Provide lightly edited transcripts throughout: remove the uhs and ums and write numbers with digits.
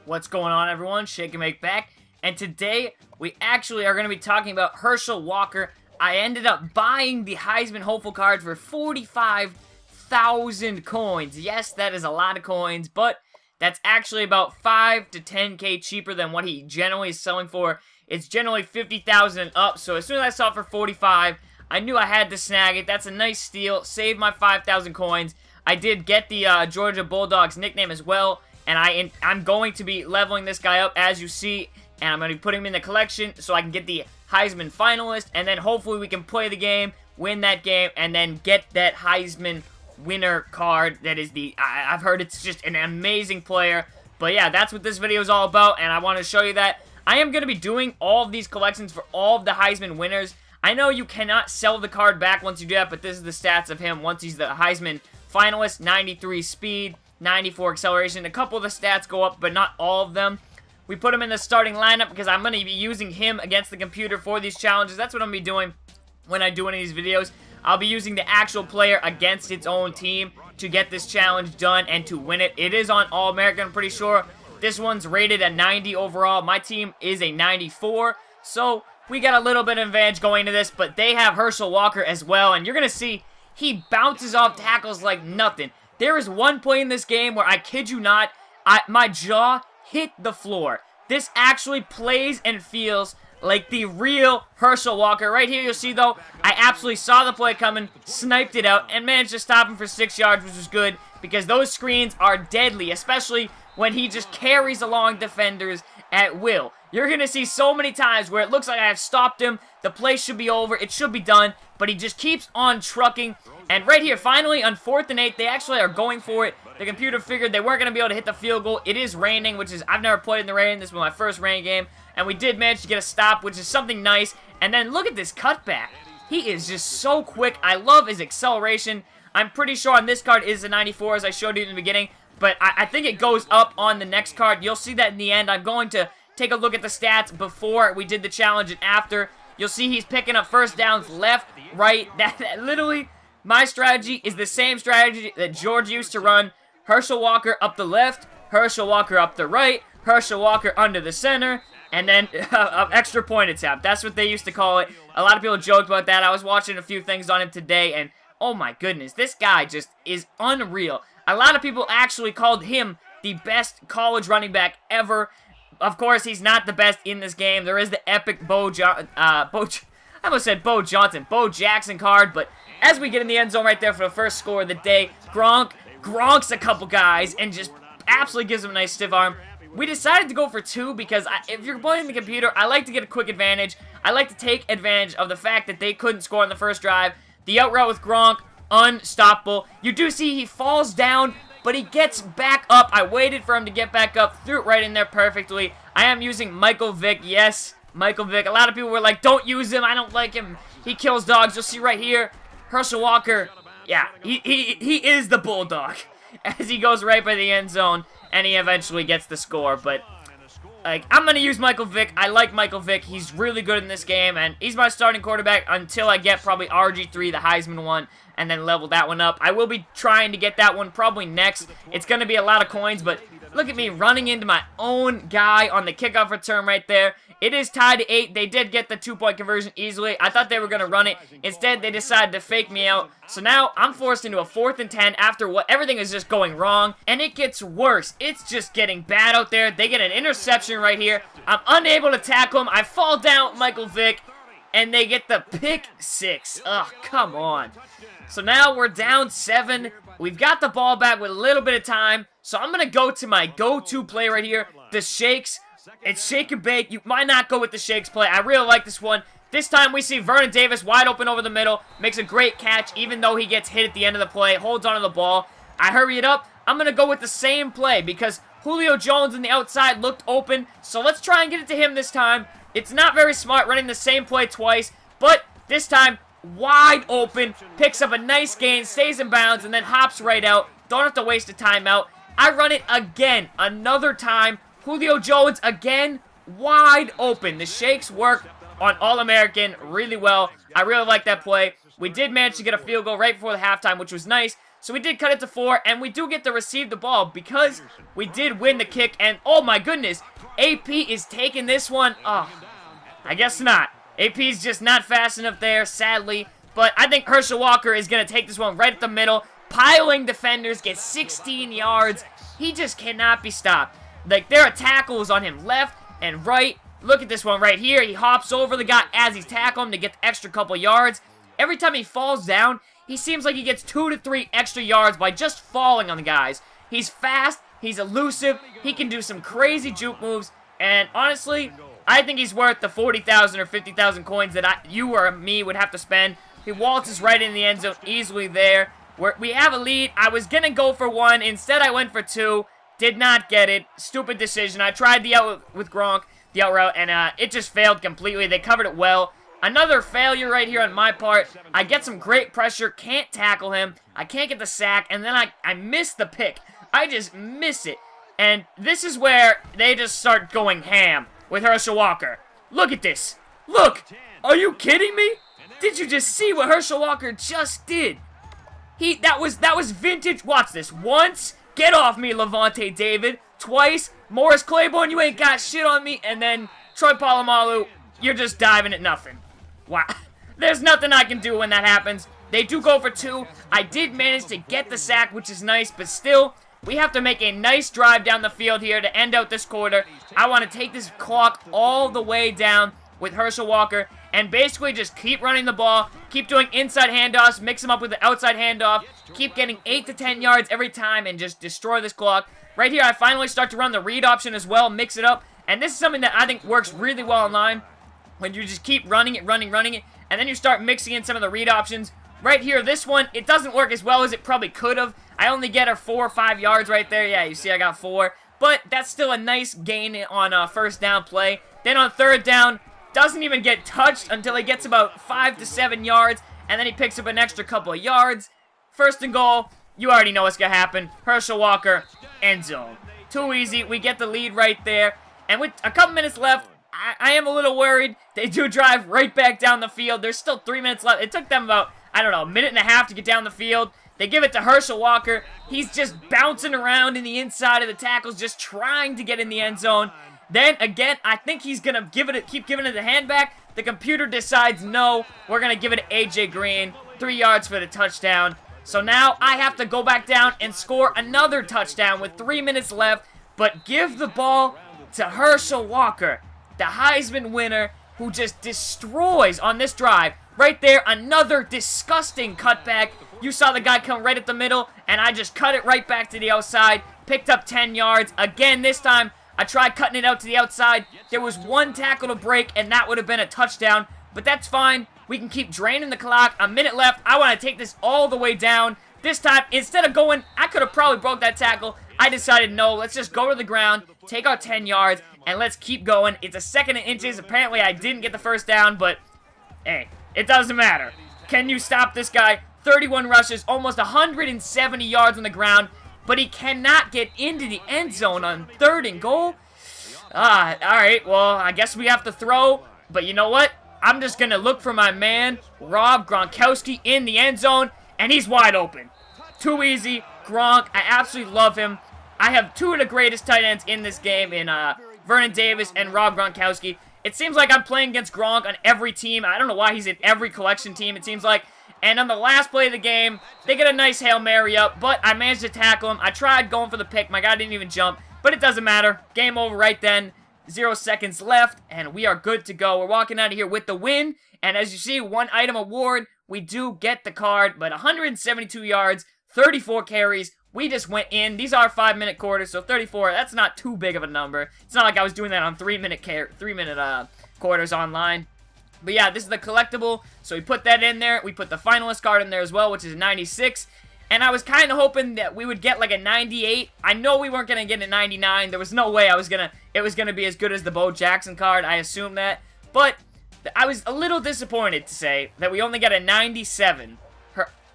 What's going on, everyone? Shake and Make back, and today we actually are going to be talking about Herschel Walker. I ended up buying the Heisman hopeful card for 45,000 coins. Yes, that is a lot of coins, but that's actually about 5 to 10k cheaper than what he generally is selling for. It's generally 50,000 and up, so as soon as I saw it for 45, I knew I had to snag it. That's a nice steal. Saved my 5,000 coins. I did get the Georgia Bulldogs nickname as well, and I'm going to be leveling this guy up, as you see, and I'm going to be putting him in the collection so I can get the Heisman finalist, and then hopefully we can play the game, win that game, and then get that Heisman winner card. That is I've heard it's just an amazing player. But yeah, that's what this video is all about, and I want to show you that. I am going to be doing all of these collections for all of the Heisman winners. I know you cannot sell the card back once you do that, but this is the stats of him once he's the Heisman finalist. 93 speed, 94 acceleration. A couple of the stats go up, but not all of them. We put him in the starting lineup because I'm going to be using him against the computer for these challenges. That's what I'm going to be doing when I do any of these videos. I'll be using the actual player against its own team to get this challenge done and to win it. It is on All-American, I'm pretty sure. This one's rated at 90 overall. My team is a 94, so we got a little bit of advantage going into this, but they have Herschel Walker as well, and you're going to see he bounces off tackles like nothing. There is one play in this game where, I kid you not, my jaw hit the floor. This actually plays and feels like the real Herschel Walker. Right here, you'll see, though, I absolutely saw the play coming, sniped it out, and managed to stop him for 6 yards, which was good, because those screens are deadly, especially when he just carries along defenders at will. You're going to see so many times where it looks like I have stopped him, the play should be over, it should be done, but he just keeps on trucking. And right here, finally, on 4th and 8, they actually are going for it. The computer figured they weren't going to be able to hit the field goal. It is raining, which is, I've never played in the rain. This was my first rain game. And we did manage to get a stop, which is something nice. And then look at this cutback. He is just so quick. I love his acceleration. I'm pretty sure on this card is a 94, as I showed you in the beginning. But I think it goes up on the next card. You'll see that in the end. I'm going to take a look at the stats before we did the challenge and after. You'll see he's picking up first downs left, right. That literally, my strategy is the same strategy that George used to run. Herschel Walker up the left, Herschel Walker up the right, Herschel Walker under the center, and then extra point attempt. That's what they used to call it. A lot of people joked about that. I was watching a few things on him today, and oh my goodness, this guy just is unreal. A lot of people actually called him the best college running back ever. Of course, he's not the best in this game. There is the epic Bo Jackson card, but as we get in the end zone right there for the first score of the day, Gronk's a couple guys and just absolutely gives him a nice stiff arm. We decided to go for 2 because if you're playing the computer, I like to get a quick advantage. I like to take advantage of the fact that they couldn't score on the first drive. The out route with Gronk, unstoppable. You do see he falls down, but he gets back up. I waited for him to get back up, threw it right in there perfectly. I am using Michael Vick. Yes, Michael Vick. A lot of people were like, don't use him. I don't like him. He kills dogs. You'll see right here, Herschel Walker. Yeah, he is the Bulldog as he goes right by the end zone, and he eventually gets the score. But like, I'm going to use Michael Vick. I like Michael Vick. He's really good in this game, and he's my starting quarterback until I get probably RG3, the Heisman one, and then level that one up. I will be trying to get that one probably next. It's going to be a lot of coins, but look at me running into my own guy on the kickoff return right there. It is tied to 8. They did get the 2-point conversion easily. I thought they were going to run it. Instead, they decided to fake me out. So now I'm forced into a 4th and 10 after everything is just going wrong. And it gets worse. It's just getting bad out there. They get an interception right here. I'm unable to tackle him. I fall down Michael Vick. And they get the pick 6. Ugh, come on. So now we're down 7. We've got the ball back with a little bit of time. So I'm going to go to my go-to play right here, the Shakes. It's shake and bake. You might not go with the Shakes play. I really like this one. This time we see Vernon Davis wide open over the middle. Makes a great catch even though he gets hit at the end of the play. Holds onto the ball. I hurry it up. I'm going to go with the same play because Julio Jones on the outside looked open. So let's try and get it to him this time. It's not very smart running the same play twice. But this time, wide open. Picks up a nice gain. Stays in bounds and then hops right out. Don't have to waste a timeout. I run it again. Another time. Julio Jones again, wide open. The Shakes work on All-American really well. I really like that play. We did manage to get a field goal right before the halftime, which was nice. So we did cut it to 4, and we do get to receive the ball because we did win the kick. And oh my goodness, AP is taking this one. Oh, I guess not. AP's just not fast enough there, sadly. But I think Herschel Walker is going to take this one right at the middle. Piling defenders, gets 16 yards. He just cannot be stopped. Like, there are tackles on him left and right. Look at this one right here. He hops over the guy as he's tackling him to get the extra couple yards. Every time he falls down, he seems like he gets 2 to 3 extra yards by just falling on the guys. He's fast. He's elusive. He can do some crazy juke moves. And honestly, I think he's worth the 40,000 or 50,000 coins that you or me would have to spend. He waltzes right in the end zone easily there. We have a lead. I was going to go for 1. Instead, I went for 2. Did not get it. Stupid decision. I tried the out with Gronk, the out route, and it just failed completely. They covered it well. Another failure right here on my part. I get some great pressure. Can't tackle him. I can't get the sack, and then I miss the pick. I just miss it. And this is where they just start going ham with Herschel Walker. Look at this. Look. Are you kidding me? Did you just see what Herschel Walker just did? That was vintage. Watch this. Once, get off me, Levante David. Twice, Morris Claiborne, you ain't got shit on me. And then Troy Polamalu, you're just diving at nothing. Wow. There's nothing I can do when that happens. They do go for 2. I did manage to get the sack, which is nice, but still, we have to make a nice drive down the field here to end out this quarter. I want to take this clock all the way down with Herschel Walker and basically just keep running the ball, keep doing inside handoffs, mix them up with the outside handoff, keep getting 8 to 10 yards every time and just destroy this clock. Right here, I finally start to run the read option as well, mix it up, and this is something that I think works really well online when you just keep running it, and then you start mixing in some of the read options. Right here, this one, it doesn't work as well as it probably could have. I only get her 4 or 5 yards right there. Yeah, you see I got 4, but that's still a nice gain on a first down play. Then on third down, doesn't even get touched until he gets about 5 to 7 yards, and then he picks up an extra couple of yards. First and goal, you already know what's going to happen. Herschel Walker, end zone. Too easy. We get the lead right there. And with a couple minutes left, I am a little worried. They do drive right back down the field. There's still 3 minutes left. It took them about, I don't know, a minute and a half to get down the field. They give it to Herschel Walker. He's just bouncing around in the inside of the tackles, just trying to get in the end zone. Then, again, I think he's going to keep giving it the hand back. The computer decides, no, we're going to give it to A.J. Green. 3 yards for the touchdown. So now I have to go back down and score another touchdown with 3 minutes left. But give the ball to Herschel Walker, the Heisman winner, who just destroys on this drive. Right there, another disgusting cutback. You saw the guy come right at the middle, and I just cut it right back to the outside. Picked up 10 yards. Again, this time, I tried cutting it out to the outside. There was 1 tackle to break, and that would have been a touchdown. But that's fine. We can keep draining the clock. A minute left. I want to take this all the way down. This time, instead of going, I could have probably broke that tackle. I decided, no, let's just go to the ground, take our 10 yards, and let's keep going. It's a second and inches. Apparently, I didn't get the first down, but hey, it doesn't matter. Can you stop this guy? 31 rushes, almost 170 yards on the ground, but he cannot get into the end zone on 3rd and goal. Alright, well, I guess we have to throw, but you know what? I'm just going to look for my man, Rob Gronkowski, in the end zone, and he's wide open. Too easy. Gronk, I absolutely love him. I have 2 of the greatest tight ends in this game in Vernon Davis and Rob Gronkowski. It seems like I'm playing against Gronk on every team. I don't know why he's in every collection team, it seems like. And on the last play of the game, they get a nice Hail Mary up, but I managed to tackle him. I tried going for the pick. My guy didn't even jump, but it doesn't matter. Game over right then. 0 seconds left, and we are good to go. We're walking out of here with the win, and as you see, 1 item award. We do get the card, but 172 yards, 34 carries. We just went in. These are 5-minute quarters, so 34, that's not too big of a number. It's not like I was doing that on 3-minute quarters online. But yeah, this is the collectible, so we put that in there. We put the finalist card in there as well, which is 96. And I was kind of hoping that we would get like a 98. I know we weren't going to get a 99. There was no way it was going to be as good as the Bo Jackson card. I assumed that. But I was a little disappointed to say that we only got a 97.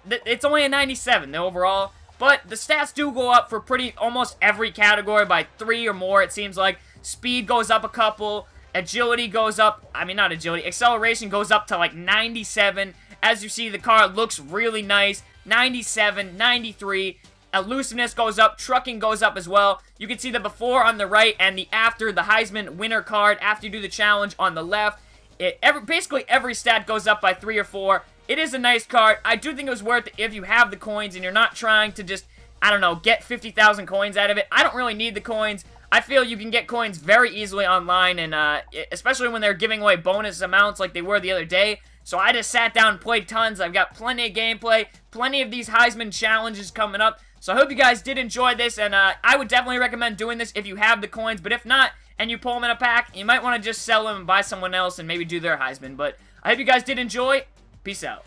It's only a 97 overall. But the stats do go up for almost every category by 3 or more, it seems like. Speed goes up a couple. Agility goes up. I mean, not agility. Acceleration goes up to like 97. As you see, the card looks really nice. 97, 93. Elusiveness goes up, trucking goes up as well. You can see the before on the right and the after, the Heisman winner card after you do the challenge on the left. Basically every stat goes up by 3 or 4. It is a nice card. I do think it was worth it if you have the coins and you're not trying to just, I don't know, get 50,000 coins out of it. I don't really need the coins. I feel you can get coins very easily online, and especially when they're giving away bonus amounts like they were the other day. So I just sat down and played tons. I've got plenty of gameplay, plenty of these Heisman challenges coming up. So I hope you guys did enjoy this, and I would definitely recommend doing this if you have the coins. But if not, and you pull them in a pack, you might want to just sell them and buy someone else and maybe do their Heisman. But I hope you guys did enjoy. Peace out.